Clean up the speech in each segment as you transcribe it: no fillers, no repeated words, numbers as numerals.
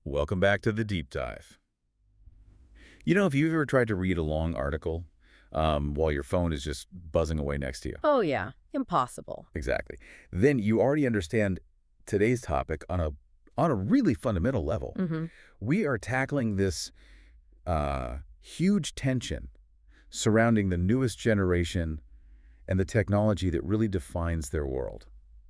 Welcome back to the deep dive. You know, if you've ever tried to read a long article while your phone is just buzzing away next to you, Oh, yeah. Impossible. exactly, then you already understand today's topic on a really fundamental level. Mm-hmm. We are tackling this huge tension surrounding the newest generation and the technology that really defines their world.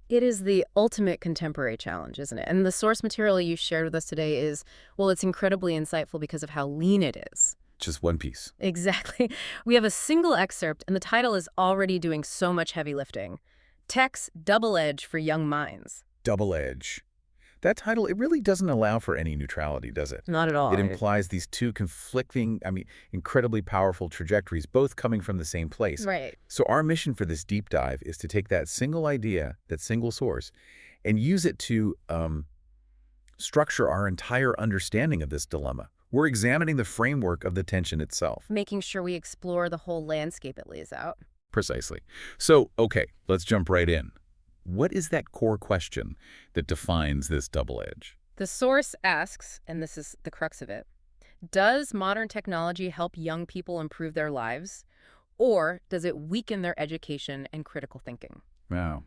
It is the ultimate contemporary challenge, isn't it? And the source material you shared with us today is, well, it's incredibly insightful because of how lean it is. Just one piece. Exactly. We have a single excerpt, and the title is already doing so much heavy lifting. Tech's Double Edge for Young Minds. Double edge. That title, it really doesn't allow for any neutrality, does it? Not at all. It implies these two conflicting, incredibly powerful trajectories, both coming from the same place. Right. So our mission for this deep dive is to take that single idea, that single source, and use it to structure our entire understanding of this dilemma. We're examining the framework of the tension itself. Making sure we explore the whole landscape it lays out. Precisely. So, okay, let's jump right in. What is that core question that defines this double edge? The source asks, and this is the crux of it, does modern technology help young people improve their lives, or does it weaken their education and critical thinking? Wow.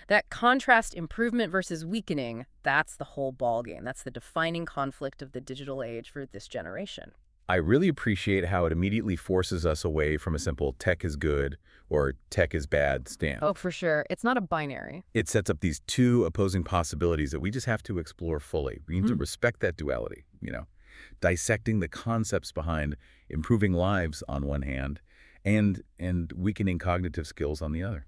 That contrast, improvement versus weakening, that's the whole ballgame. That's the defining conflict of the digital age for this generation. I really appreciate how it immediately forces us away from a simple tech is good or tech is bad stand. Oh, for sure. It's not a binary. It sets up these two opposing possibilities that we just have to explore fully. We need to respect that duality, dissecting the concepts behind improving lives on one hand and weakening cognitive skills on the other.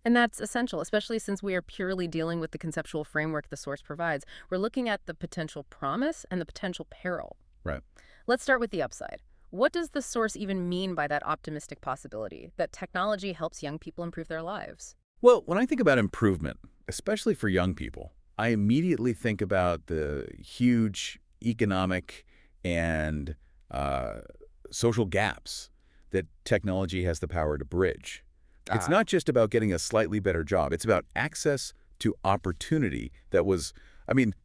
And that's essential, especially since we are purely dealing with the conceptual framework the source provides. We're looking at the potential promise and the potential peril. Right. Let's start with the upside. What does the source even mean by that optimistic possibility, that technology helps young people improve their lives? Well, when I think about improvement, especially for young people, I immediately think about the huge economic and social gaps that technology has the power to bridge. It's not just about getting a slightly better job. It's about access to opportunity that was,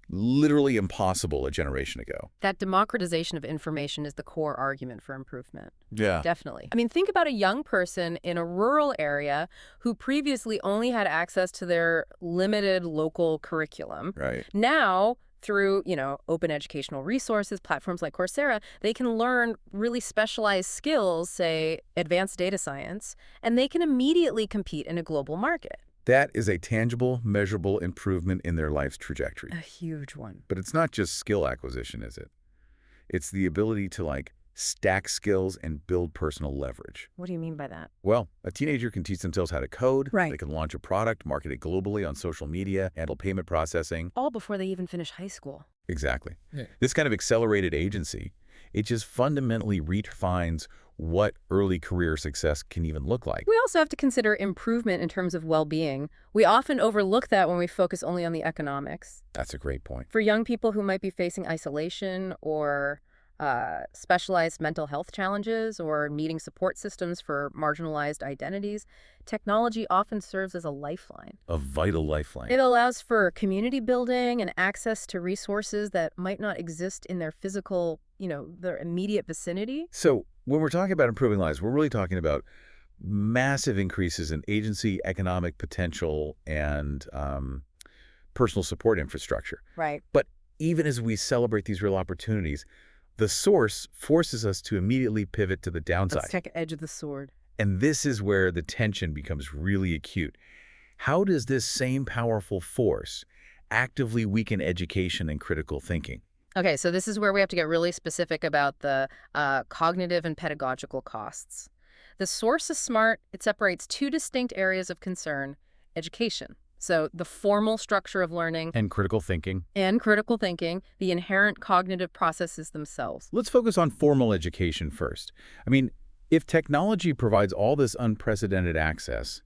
literally impossible a generation ago. That democratization of information is the core argument for improvement. Yeah. Definitely. Think about a young person in a rural area who previously only had access to their limited local curriculum. Right. Now, through, open educational resources, platforms like Coursera, they can learn really specialized skills, say advanced data science, and they can immediately compete in a global market. That is a tangible, measurable improvement in their life's trajectory. A huge one. But it's not just skill acquisition, is it? It's the ability to, stack skills and build personal leverage. What do you mean by that? Well, a teenager can teach themselves how to code. Right. They can launch a product, market it globally on social media, handle payment processing. All before they even finish high school. Exactly. Yeah. This kind of accelerated agency, it just fundamentally redefines what early career success can even look like. We also have to consider improvement in terms of well-being. We often overlook that when we focus only on the economics. That's a great point. For young people who might be facing isolation or specialized mental health challenges or needing support systems for marginalized identities, technology often serves as a lifeline. A vital lifeline. It allows for community building and access to resources that might not exist in their physical, their immediate vicinity. So when we're talking about improving lives, we're really talking about massive increases in agency, economic potential, and personal support infrastructure. Right. But even as we celebrate these real opportunities, the source forces us to immediately pivot to the downside. Let's take edge of the sword. And this is where the tension becomes really acute. How does this same powerful force actively weaken education and critical thinking? Okay, so this is where we have to get really specific about the cognitive and pedagogical costs. The source is smart. It separates two distinct areas of concern: education, so the formal structure of learning, And critical thinking. and critical thinking, the inherent cognitive processes themselves. Let's focus on formal education first. If technology provides all this unprecedented access,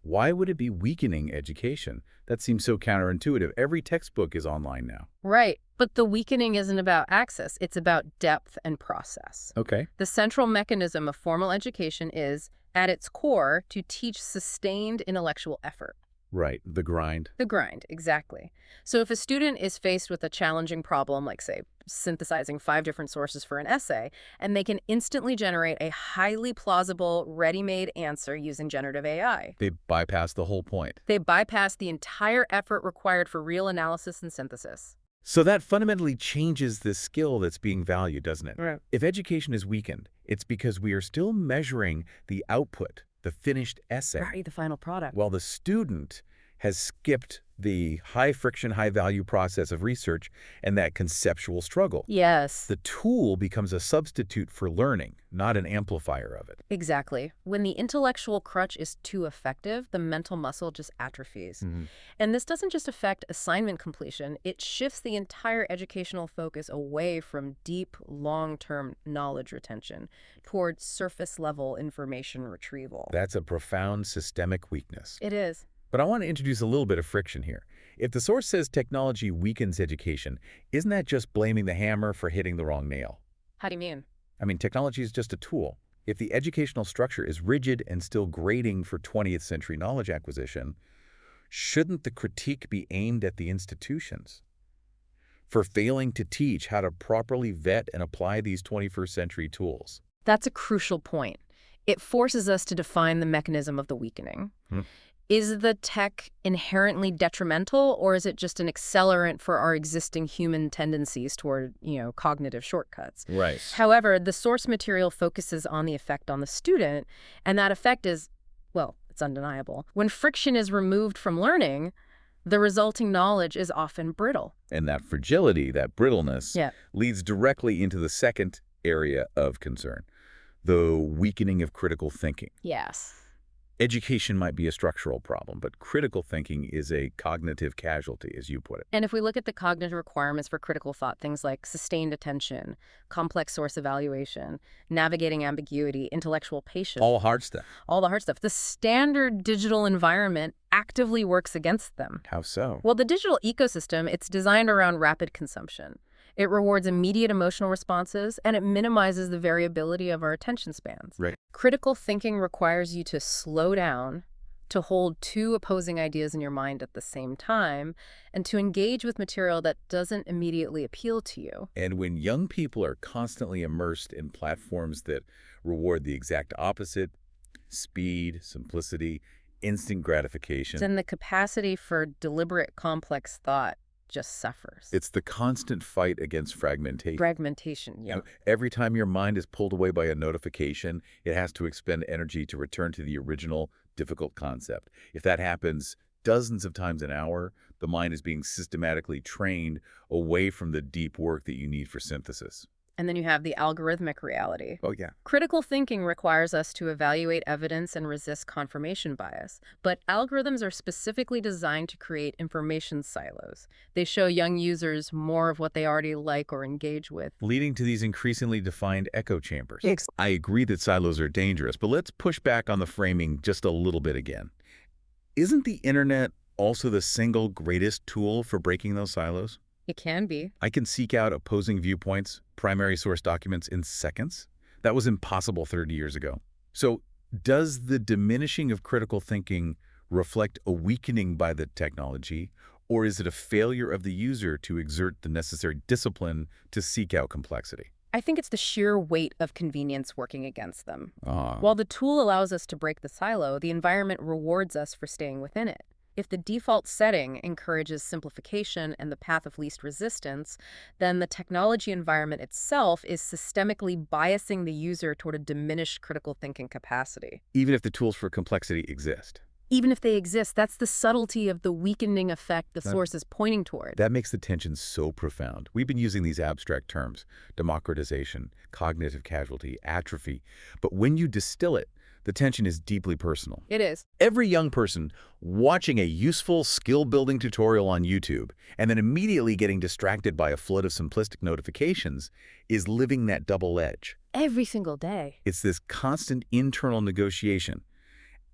why would it be weakening education? That seems so counterintuitive. Every textbook is online now. Right, but the weakening isn't about access. It's about depth and process. Okay. The central mechanism of formal education is, at its core, to teach sustained intellectual effort. Right, the grind. The grind, exactly. So if a student is faced with a challenging problem, like, say, synthesizing 5 different sources for an essay, and they can instantly generate a highly plausible, ready-made answer using generative AI, They bypass the whole point. they bypass the entire effort required for real analysis and synthesis. So that fundamentally changes the skill that's being valued, doesn't it? Right. If education is weakened, it's because we are still measuring the output, the finished essay, Right, the final product. while the student has skipped the high-friction, high-value process of research and that conceptual struggle. Yes, The tool becomes a substitute for learning, not an amplifier of it. exactly. When the intellectual crutch is too effective, the mental muscle just atrophies. Mhm. And this doesn't just affect assignment completion, it shifts the entire educational focus away from deep, long-term knowledge retention toward surface-level information retrieval. That's a profound systemic weakness. It is. But I want to introduce a little bit of friction here. If the source says technology weakens education, isn't that just blaming the hammer for hitting the wrong nail? How do you mean? I mean, technology is just a tool. If the educational structure is rigid and still grading for 20th century knowledge acquisition, shouldn't the critique be aimed at the institutions for failing to teach how to properly vet and apply these 21st century tools? That's a crucial point. It forces us to define the mechanism of the weakening. Hmm. Is the tech inherently detrimental, or is it just an accelerant for our existing human tendencies toward, cognitive shortcuts? Right. However, the source material focuses on the effect on the student, and that effect is, well, it's undeniable. When friction is removed from learning, the resulting knowledge is often brittle. And that fragility, that brittleness, Yeah. leads directly into the second area of concern, the weakening of critical thinking. Yes. Education might be a structural problem, but critical thinking is a cognitive casualty, as you put it. And if we look at the cognitive requirements for critical thought, things like sustained attention, complex source evaluation, navigating ambiguity, intellectual patience, All hard stuff. all the hard stuff, the standard digital environment actively works against them. How so? Well, the digital ecosystem, it's designed around rapid consumption. It rewards immediate emotional responses, and it minimizes the variability of our attention spans. Right. Critical thinking requires you to slow down, to hold 2 opposing ideas in your mind at the same time, and to engage with material that doesn't immediately appeal to you. And when young people are constantly immersed in platforms that reward the exact opposite, speed, simplicity, instant gratification, Then the capacity for deliberate, complex thought just suffers. it's the constant fight against fragmentation. Fragmentation, You yeah. know, every time your mind is pulled away by a notification, it has to expend energy to return to the original difficult concept. If that happens dozens of times an hour, the mind is being systematically trained away from the deep work that you need for synthesis. And then you have the algorithmic reality. Oh, yeah. Critical thinking requires us to evaluate evidence and resist confirmation bias. But algorithms are specifically designed to create information silos. They show young users more of what they already like or engage with. Leading to these increasingly defined echo chambers. Ex- I agree that silos are dangerous, but let's push back on the framing just a little bit again. Isn't the internet also the single greatest tool for breaking those silos? It can be. I can seek out opposing viewpoints, primary source documents in seconds. That was impossible 30 years ago. So does the diminishing of critical thinking reflect a weakening by the technology, or is it a failure of the user to exert the necessary discipline to seek out complexity? I think it's the sheer weight of convenience working against them. Ah, While the tool allows us to break the silo, the environment rewards us for staying within it. If the default setting encourages simplification and the path of least resistance, then the technology environment itself is systemically biasing the user toward a diminished critical thinking capacity. even if the tools for complexity exist. Even if they exist, that's the subtlety of the weakening effect the source is pointing toward. That makes the tension so profound. We've been using these abstract terms, democratization, cognitive casualty, atrophy, but when you distill it, the tension is deeply personal. It is. Every young person watching a useful skill-building tutorial on YouTube and then immediately getting distracted by a flood of simplistic notifications is living that double edge. Every single day. It's this constant internal negotiation.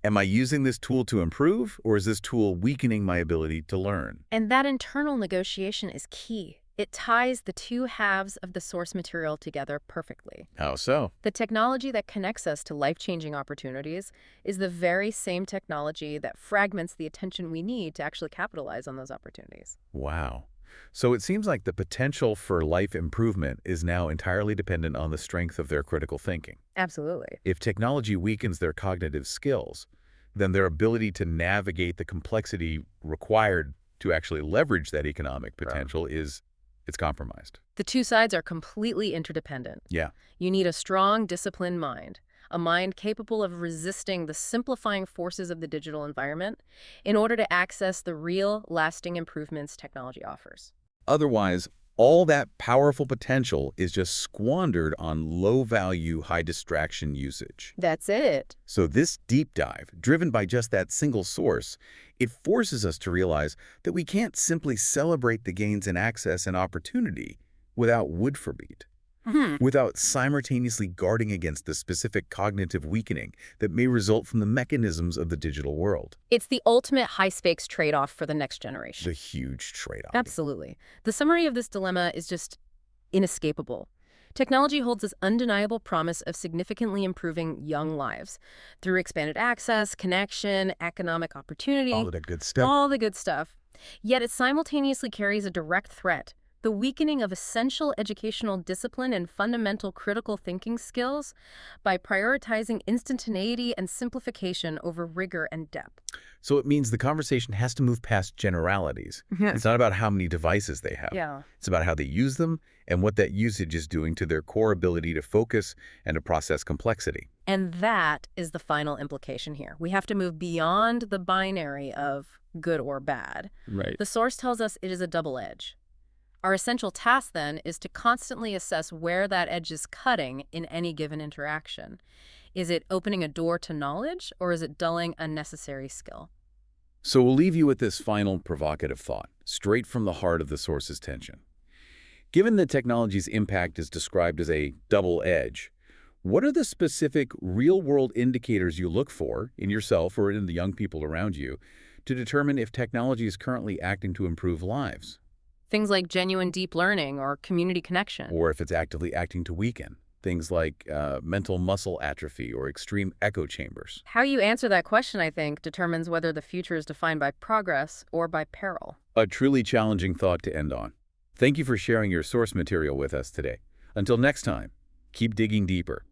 Am I using this tool to improve, or is this tool weakening my ability to learn? And that internal negotiation is key. It ties the two halves of the source material together perfectly. How so? The technology that connects us to life-changing opportunities is the very same technology that fragments the attention we need to actually capitalize on those opportunities. Wow. So it seems like the potential for life improvement is now entirely dependent on the strength of their critical thinking. Absolutely. If technology weakens their cognitive skills, then their ability to navigate the complexity required to actually leverage that economic potential it's compromised. The two sides are completely interdependent. Yeah. You need a strong, disciplined mind, a mind capable of resisting the simplifying forces of the digital environment in order to access the real, lasting improvements technology offers. Otherwise, all that powerful potential is just squandered on low-value, high-distraction usage. That's it. So this deep dive, driven by just that single source, it forces us to realize that we can't simply celebrate the gains in access and opportunity without wood for beat, without simultaneously guarding against the specific cognitive weakening that may result from the mechanisms of the digital world. It's the ultimate high-stakes trade-off for the next generation. The huge trade-off. Absolutely. The summary of this dilemma is just inescapable. Technology holds this undeniable promise of significantly improving young lives through expanded access, connection, economic opportunity, All of that good stuff. all the good stuff. Yet it simultaneously carries a direct threat, the weakening of essential educational discipline and fundamental critical thinking skills by prioritizing instantaneity and simplification over rigor and depth. So it means the conversation has to move past generalities. Yes. It's not about how many devices they have. Yeah. It's about how they use them and what that usage is doing to their core ability to focus and to process complexity. And that is the final implication here. We have to move beyond the binary of good or bad. Right. The source tells us it is a double edge. Our essential task, then, is to constantly assess where that edge is cutting in any given interaction. Is it opening a door to knowledge, or is it dulling a necessary skill? So we'll leave you with this final provocative thought, straight from the heart of the source's tension. Given that technology's impact is described as a double edge, what are the specific real-world indicators you look for in yourself or in the young people around you to determine if technology is currently acting to improve lives? Things like genuine deep learning or community connection. Or if it's actively acting to weaken, things like mental muscle atrophy or extreme echo chambers. How you answer that question, I think, determines whether the future is defined by progress or by peril. A truly challenging thought to end on. Thank you for sharing your source material with us today. Until next time, keep digging deeper.